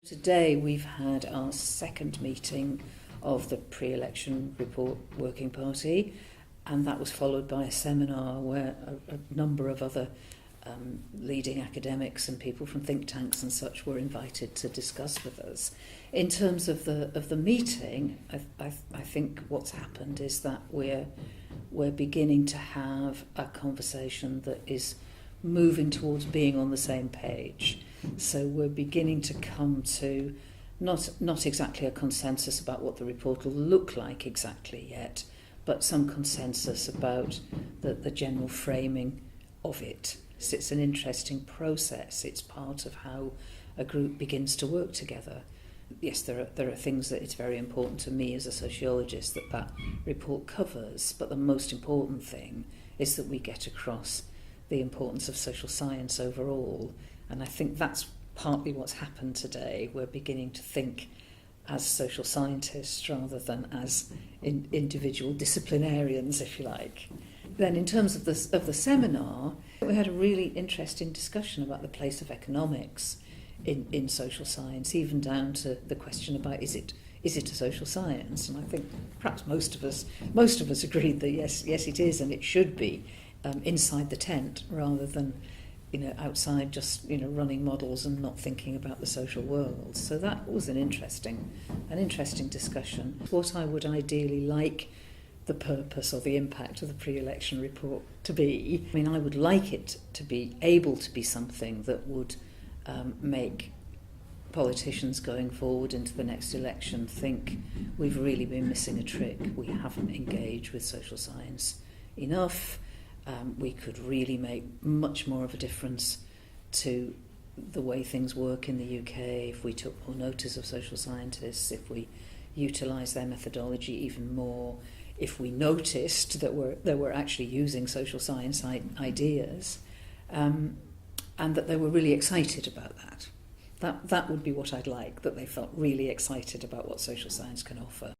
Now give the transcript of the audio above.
Today we've had our second meeting of the pre-election report working party, and that was followed by a seminar where a number of other leading academics and people from think tanks and such were invited to discuss with us. In terms of the meeting, I think what's happened is that we're beginning to have a conversation that is moving towards being on the same page. So we're beginning to come to not exactly a consensus about what the report will look like exactly yet, but some consensus about the general framing of it. So it's an interesting process. It's part of how a group begins to work together. Yes, there are things that it's very important to me as a sociologist that report covers, but the most important thing is that we get across the importance of social science overall. And I think that's partly what's happened today. We're beginning to think as social scientists rather than as individual disciplinarians, if you like. Then in terms of the seminar, we had a really interesting discussion about the place of economics in social science, even down to the question about is it a social science? And I think perhaps most of us agreed that yes it is, and it should be inside the tent rather than outside, just running models and not thinking about the social world. So that was an interesting discussion. What I would ideally like the purpose or the impact of the pre-election report to be, I would like it to be able to be something that would make politicians going forward into the next election think we've really been missing a trick. We haven't engaged with social science enough. We could really make much more of a difference to the way things work in the UK if we took more notice of social scientists, if we utilised their methodology even more, if we noticed that we're actually using social science ideas, and that they were really excited about that. That would be what I'd like, that they felt really excited about what social science can offer.